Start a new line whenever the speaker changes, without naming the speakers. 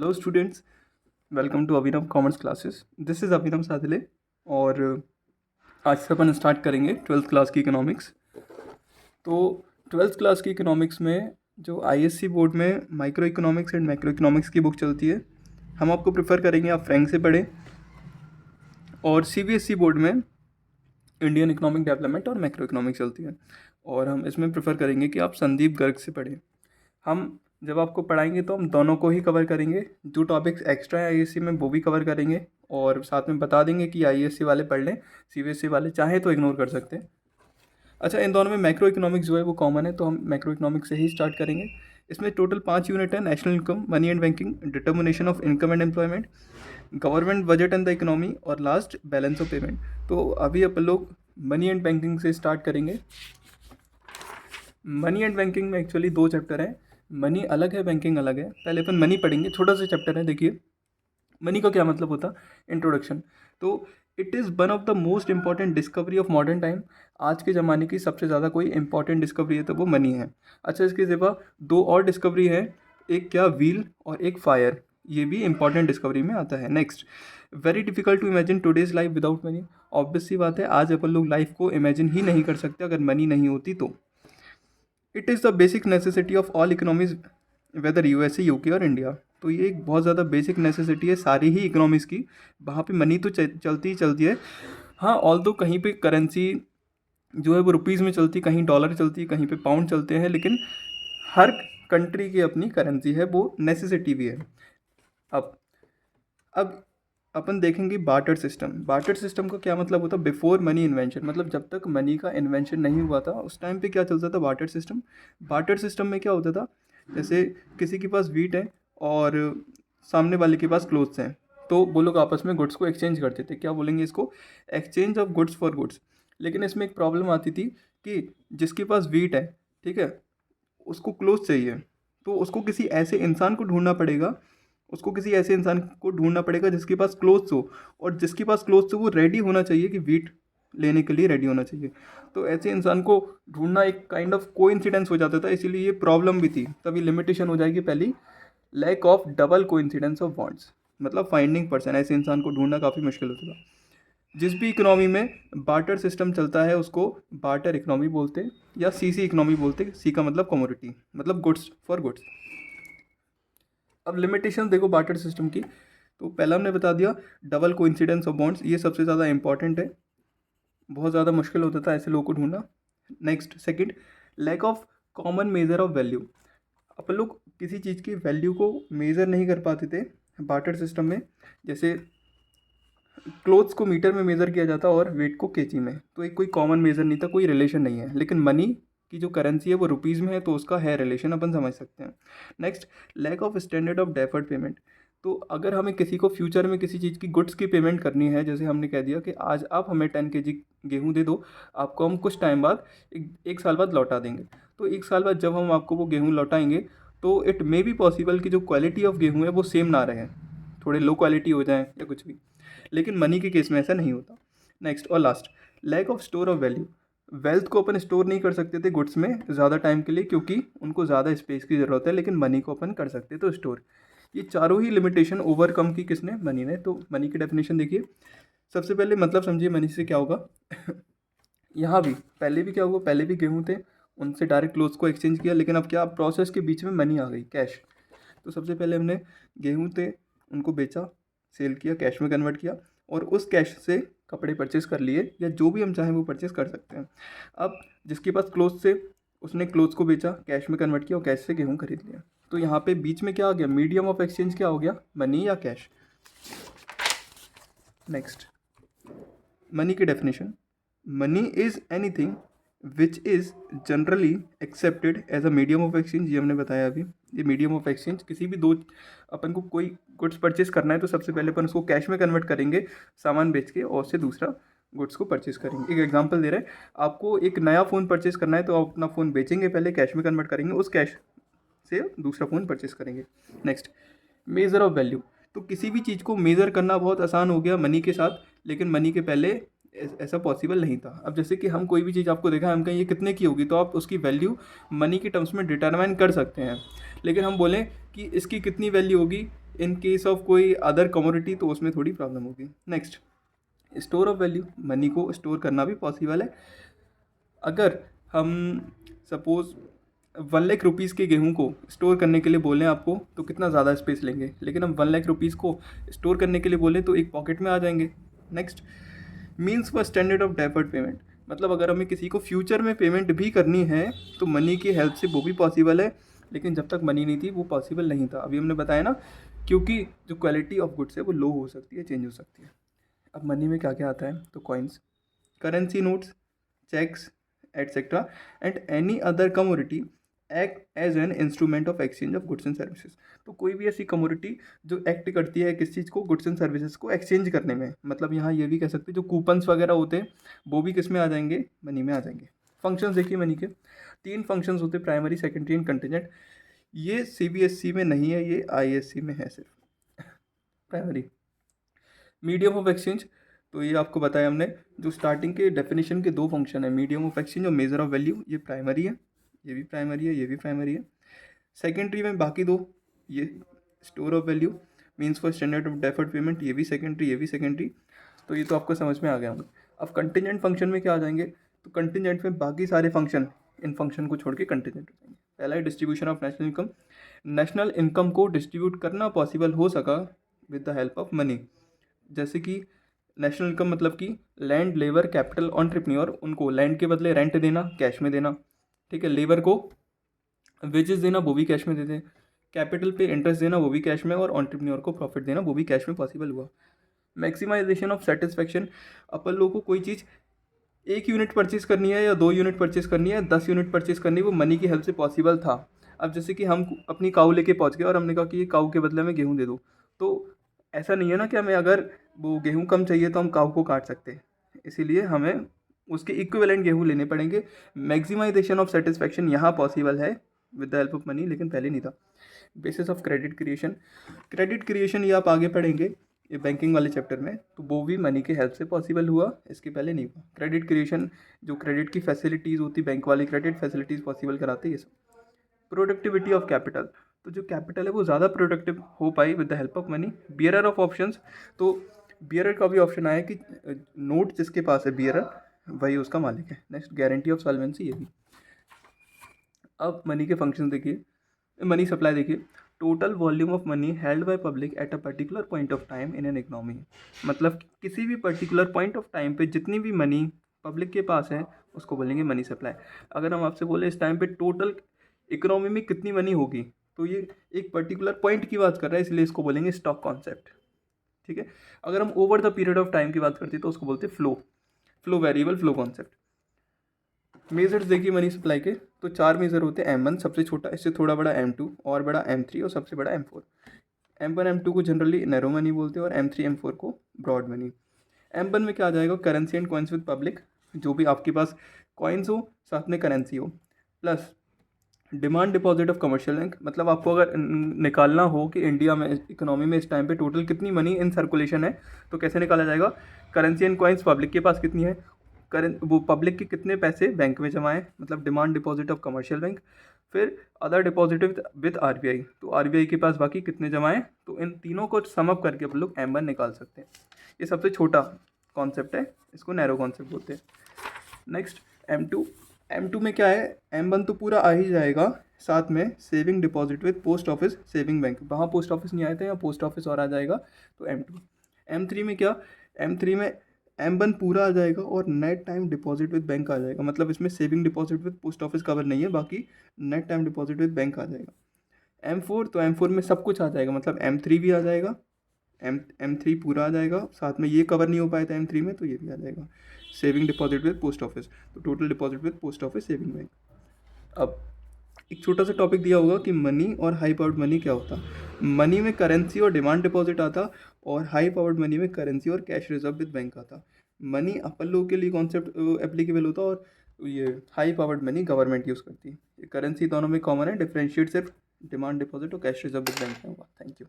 Hello students, welcome to Abhinav commerce classes. This is Abhinav Sadle और आज से अपन स्टार्ट करेंगे ट्वेल्थ क्लास की इकोनॉमिक्स। तो ट्वेल्थ क्लास की इकोनॉमिक्स में जो आईएससी बोर्ड में micro economics and macro economics की बुक चलती है, हम आपको प्रेफर करेंगे आप फ्रैंक से पढ़ें। और सीबीएसई बोर्ड में इंडियन इकोनॉमिक डेवलपमेंट और मैक्रो इकोनॉमिक्स चलती है, और हम इसमें प्रेफर करेंगे कि आप संदीप गर्ग से पढ़ें। हम जब आपको पढ़ाएंगे तो हम दोनों को ही कवर करेंगे, जो टॉपिक्स एक्स्ट्रा है आईएससी में वो भी कवर करेंगे, और साथ में बता देंगे कि आईएससी वाले पढ़ लें, सीबीएसई वाले चाहे तो इग्नोर कर सकते हैं। अच्छा, इन दोनों में मैक्रो इकोनॉमिक्स जो है वो कॉमन है, तो हम मैक्रो इकोनॉमिक्स से ही स्टार्ट करेंगे। इसमें टोटल 5 यूनिट है: national income, money and banking, determination of income and employment, government budget and the economy, और लास्ट बैलेंस ऑफ पेमेंट। तो अभी अपन लोग मनी एंड बैंकिंग से स्टार्ट करेंगे। मनी एंड बैंकिंग में एक्चुअली 2 चैप्टर हैं, मनी अलग है, बैंकिंग अलग है। पहले अपन मनी पढ़ेंगे, छोटा सा चैप्टर है। देखिए, मनी का क्या मतलब होता, इंट्रोडक्शन। तो it is one of the most important discovery of modern time. आज के ज़माने की सबसे ज़्यादा कोई इंपॉर्टेंट डिस्कवरी है तो वो मनी है। अच्छा, इसके सिवा 2 और डिस्कवरी है, एक क्या, व्हील, और एक फायर। ये भी इंपॉर्टेंट डिस्कवरी में आता है। Next, very difficult to imagine today's life without money. Obvious सी बात है, आज अपन लोग लाइफ को इमेजिन ही नहीं कर सकते अगर मनी नहीं होती तो। It is the basic necessity of all economies, whether USA, UK और इंडिया। तो ये एक बहुत ज़्यादा बेसिक नेसेसिटी है सारी ही इकोनॉमीज़ की। वहाँ पे मनी तो चलती ही चलती है। हाँ, ऑल दो कहीं पे करेंसी जो है वो रुपीज़ में चलती, कहीं डॉलर चलती, कहीं पे पाउंड चलते हैं, लेकिन हर कंट्री की अपनी करेंसी है, वो नेसेसिटी भी है। अब अपन देखेंगे बार्टर सिस्टम। बार्टर सिस्टम का क्या मतलब होता है, बिफोर मनी इन्वेंशन, मतलब जब तक मनी का इन्वेंशन नहीं हुआ था उस टाइम पे क्या चलता था, बार्टर सिस्टम। बार्टर सिस्टम में क्या होता था, जैसे किसी के पास वीट है और सामने वाले के पास क्लोथ्स हैं, तो वो लोग आपस में गुड्स को एक्सचेंज करते थे। क्या बोलेंगे इसको, exchange of goods for goods. लेकिन इसमें एक प्रॉब्लम आती थी कि जिसके पास वीट है, ठीक है, उसको क्लोथ चाहिए, तो उसको किसी ऐसे इंसान को ढूंढना पड़ेगा जिसके पास क्लोथ्स हो, और जिसके पास क्लोथ्स हो वो रेडी होना चाहिए कि वीट लेने के लिए रेडी होना चाहिए। तो ऐसे इंसान को ढूंढना एक काइंड ऑफ कोइंसिडेंस हो जाता था, इसीलिए ये प्रॉब्लम भी थी। तभी लिमिटेशन हो जाएगी पहली, lack of double coincidence of bonds, मतलब फाइंडिंग पर्सन, ऐसे इंसान को ढूंढना काफ़ी मुश्किल होता था। जिस भी इकोनॉमी में बार्टर सिस्टम चलता है उसको बार्टर इकोनॉमी बोलते हैं, या सीसी इकोनॉमी बोलते हैं। सी का मतलब कमोडिटी, मतलब गुड्स फॉर गुड्स। अब लिमिटेशन देखो बार्टर सिस्टम की, तो पहला हमने बता दिया डबल कोइंसिडेंस ऑफ बॉन्ड्स, ये सबसे ज़्यादा इंपॉर्टेंट है, बहुत ज़्यादा मुश्किल होता था ऐसे लोगों को ढूंढना। Next, second, lack of common measure of value. अपन लोग किसी चीज़ की वैल्यू को मेज़र नहीं कर पाते थे बार्टर सिस्टम में। जैसे क्लोथ्स को मीटर में मेज़र किया जाता और वेट को केजी में, तो एक कोई कॉमन मेज़र नहीं था, कोई रिलेशन नहीं है। लेकिन मनी की जो करेंसी है वो रुपीज़ में है, तो उसका है रिलेशन, अपन समझ सकते हैं। Next, lack of standard of deferred payment. तो अगर हमें किसी को फ्यूचर में किसी चीज़ की गुड्स की पेमेंट करनी है, जैसे हमने कह दिया कि आज आप हमें 10 kg गेहूँ दे दो, आपको हम कुछ टाइम बाद एक साल बाद लौटा देंगे। तो एक साल बाद जब हम आपको वो गेहूँ लौटाएंगे, तो इट मे बी पॉसिबल कि जो क्वालिटी ऑफ गेहूँ है वो सेम ना रहे, थोड़े लो क्वालिटी हो जाए या कुछ भी। लेकिन मनी के केस में ऐसा नहीं होता। नेक्स्ट और last, lack of store of value. Wealth को अपन स्टोर नहीं कर सकते थे गुड्स में ज़्यादा टाइम के लिए, क्योंकि उनको ज़्यादा स्पेस की ज़रूरत है, लेकिन मनी को अपन कर सकते तो स्टोर। ये चारों ही लिमिटेशन ओवरकम की किसने, मनी ने। तो मनी की डेफिनेशन देखिए, सबसे पहले मतलब समझिए मनी से क्या होगा। यहाँ भी पहले भी क्या हुआ, पहले भी गेहूँ थे, उनसे डायरेक्ट क्लोथ्स को एक्सचेंज किया, लेकिन अब क्या, प्रोसेस के बीच में मनी आ गई, कैश। तो सबसे पहले हमने गेहूँ थे उनको बेचा, सेल किया, कैश में कन्वर्ट किया, और उस कैश से कपड़े परचेज़ कर लिए, या जो भी हम चाहें वो परचेज़ कर सकते हैं। अब जिसके पास क्लोथ्स से, उसने क्लोथ्स को बेचा, कैश में कन्वर्ट किया और कैश से गेहूँ खरीद लिया। तो यहाँ पे बीच में क्या आ गया, मीडियम ऑफ एक्सचेंज क्या हो गया, मनी या कैश। नेक्स्ट, मनी की definition, money is anything which is generally accepted as a medium of exchange. ये हमने बताया अभी, ये मीडियम ऑफ एक्सचेंज, किसी भी दो, अपन को कोई गुड्स परचेज करना है तो सबसे पहले अपन उसको कैश में कन्वर्ट करेंगे सामान बेच के, और उससे दूसरा गुड्स को परचेज करेंगे। एक एग्जांपल दे रहे हैं, आपको एक नया फ़ोन परचेज करना है तो आप अपना फ़ोन बेचेंगे, पहले कैश में कन्वर्ट करेंगे, उस कैश से दूसरा फ़ोन परचेज करेंगे। Next, measure of value. तो किसी भी चीज़ को मेज़र करना बहुत आसान हो गया मनी के साथ, लेकिन मनी के पहले ऐसा पॉसिबल नहीं था। अब जैसे कि हम कोई भी चीज़ आपको देखा, हम कहें ये कितने की होगी, तो आप उसकी वैल्यू मनी की टर्म्स में डिटरमाइन कर सकते हैं। लेकिन हम बोलें कि इसकी कितनी वैल्यू होगी, इन केस ऑफ कोई अदर कमोडिटी तो उसमें थोड़ी प्रॉब्लम होगी। Next, store of value, money को स्टोर करना भी पॉसिबल है। अगर हम सपोज 1 लाख रुपीज़ के गेहूं को स्टोर करने के लिए बोलें आपको तो कितना ज़्यादा स्पेस लेंगे, लेकिन हम 1 लाख रुपीज़ को स्टोर करने के लिए बोलें तो एक पॉकेट में आ जाएंगे। Next, means for standard of deferred payment, मतलब अगर हमें किसी को फ्यूचर में पेमेंट भी करनी है तो मनी की हेल्प से वो भी पॉसिबल है, लेकिन जब तक मनी नहीं थी वो पॉसिबल नहीं था। अभी हमने बताया ना, क्योंकि जो क्वालिटी ऑफ गुड्स है वो लो हो सकती है, चेंज हो सकती है। अब मनी में क्या क्या आता है, तो coins, currency notes, cheques etcetera and any other commodity act as an instrument of exchange of goods and services. तो कोई भी ऐसी कमोडिटी जो एक्ट करती है किस चीज़ को, गुड्स एंड सर्विसेज को एक्सचेंज करने में, मतलब यहाँ ये भी कह सकते हैं जो कूपन्स वगैरह होते हैं वो भी किस में आ जाएंगे, मनी में आ जाएंगे। फंक्शंस देखिए मनी के 3 फंक्शंस होते हैं, प्राइमरी, सेकेंडरी एंड कंटिजेंट। ये CBSE में नहीं है, ये ISC में है सिर्फ। प्राइमरी, मीडियम ऑफ एक्सचेंज, तो ये आपको बताया हमने, जो स्टार्टिंग के डेफिनेशन के 2 फंक्शन है, मीडियम ऑफ एक्सचेंज और मेजर ऑफ वैल्यू, ये प्राइमरी है, ये भी प्राइमरी है, ये भी प्राइमरी है। सेकेंडरी में बाकी 2, ये store of value, means for standard of deferred payment, ये भी सेकेंडरी, ये भी सेकेंडरी। तो ये तो आपको समझ में आ गया होगा। अब कंटिजेंट फंक्शन में क्या आ जाएंगे, तो कंटिजेंट में बाकी सारे फंक्शन, इन फंक्शन को छोड़ के कंटिजेंट हो जाएंगे। पहला है distribution of national income, national income को डिस्ट्रीब्यूट करना पॉसिबल हो सका with the help of money. जैसे कि नेशनल इनकम मतलब कि लैंड, लेबर, कैपिटल, एंटरप्रेन्योर, उनको लैंड के बदले रेंट देना, कैश में देना, ठीक है। लेबर को वेजेस देना, वो भी कैश में देते हैं। कैपिटल पे इंटरेस्ट देना, वो भी कैश में, और एंटरप्रेन्योर को प्रॉफिट देना, वो भी कैश में पॉसिबल हुआ। मैक्सिमाइजेशन ऑफ सेटिस्फैक्शन, अपन लोगों को कोई चीज़ 1 यूनिट परचेज करनी है या 2 यूनिट परचेज करनी है, 10 यूनिट परचेज करनी है, वो मनी की हेल्प से पॉसिबल था। अब जैसे कि हम अपनी काऊ लेके पहुंच गए और हमने कहा कि ये काऊ के बदले में गेहूँ दे दो, तो ऐसा नहीं है ना कि हमें अगर वो गेहूँ कम चाहिए तो हम काऊ को काट सकते हैं, इसीलिए हमें उसके इक्विवेलेंट गेहूँ लेने पड़ेंगे। मैक्सिमाइजेशन ऑफ सेटिस्फैक्शन यहाँ पॉसिबल है with the help of money, लेकिन पहले नहीं था। Basis of credit creation, credit creation ये आप आगे पढ़ेंगे ये बैंकिंग वाले चैप्टर में, तो वो भी मनी के हेल्प से पॉसिबल हुआ, इसके पहले नहीं हुआ। क्रेडिट क्रिएशन, जो क्रेडिट की फैसिलिटीज़ होती, बैंक वाली क्रेडिट फैसिलिटीज़ पॉसिबल कराते ये सब। प्रोडक्टिविटी ऑफ कैपिटल, तो जो कैपिटल है वो ज़्यादा प्रोडक्टिव हो पाई with the help of money. Bearer of options, तो बियरर का भी ऑप्शन आया कि नोट जिसके पास है बियरर वही उसका मालिक है। नेक्स्ट, गारंटी ऑफ सॉल्वेंसी, ये भी। अब मनी के फंक्शन देखिए, मनी सप्लाई देखिए, total volume of money held by public at a particular point of time in an economy, मतलब किसी भी पर्टिकुलर पॉइंट ऑफ टाइम पे जितनी भी मनी पब्लिक के पास है उसको बोलेंगे मनी सप्लाई। अगर हम आपसे बोले इस टाइम पे टोटल इकोनॉमी में कितनी मनी होगी, तो ये एक पर्टिकुलर पॉइंट की बात कर रहा है, इसलिए इसको बोलेंगे स्टॉक कॉन्सेप्ट, ठीक है। अगर हम over the period of time की बात करते हैं तो उसको बोलते हैं flow variable, flow concept. Measures देखिए मनी सप्लाई के, तो 4 मेजर होते हैं। M1 सबसे छोटा, इससे थोड़ा बड़ा M2, और बड़ा M3, और सबसे बड़ा M4। M1 M2 को जनरली नैरो मनी बोलते हैं और M3 M4 को ब्रॉड मनी। M1 में क्या आ जाएगा, currency and coins with public, जो भी आपके पास कॉइन्स हो साथ में करेंसी हो, plus demand deposit of commercial bank, मतलब आपको अगर निकालना हो कि इंडिया में इकोनॉमी में इस टाइम पे टोटल कितनी मनी इन सर्कुलेशन है, तो कैसे निकाला जाएगा, करेंसी एंड कॉइन्स पब्लिक के पास कितनी है, वो पब्लिक के कितने पैसे बैंक में जमा है, मतलब demand deposit of commercial bank, फिर अदर डिपॉजिट विद RBI, तो RBI के पास बाकी कितने जमा है, तो इन तीनों को समअप करके अपन लोग M1 निकाल सकते हैं। ये सबसे छोटा कॉन्सेप्ट है, इसको नैरो कॉन्सेप्ट बोलते हैं। नेक्स्ट M2 में क्या है, M1 तो पूरा आ ही जाएगा, साथ में saving deposit with post office saving bank, वहाँ पोस्ट ऑफिस नहीं आए थे, यहाँ पोस्ट ऑफिस और आ जाएगा, तो M2। M3 में क्या, M3 में M1 पूरा आ जाएगा और net time deposit with bank आ जाएगा, मतलब इसमें saving deposit with post office cover नहीं है, बाकी net time deposit with bank आ जाएगा। M4, तो M4 में सब कुछ आ जाएगा, मतलब M3 भी आ जाएगा, M3 पूरा आ जाएगा, साथ में ये कवर नहीं हो पाया था M3 में, तो ये भी आ जाएगा, saving deposit with post office, तो total deposit with post office saving bank. अब एक छोटा सा टॉपिक दिया होगा कि मनी और हाई पावर्ड मनी क्या होता। मनी में करेंसी और डिमांड डिपॉजिट आता, और हाई पावर्ड मनी में करेंसी और कैश रिजर्व विद बैंक आता। मनी अपन लोगों के लिए कॉन्सेप्ट एप्लीकेबल होता, और ये high powered money government use करती है। ये करेंसी दोनों में कॉमन है, डिफरेंशिएट सिर्फ डिमांड डिपॉजिट और कैश रिजर्व विद बैंक में होगा। Thank you.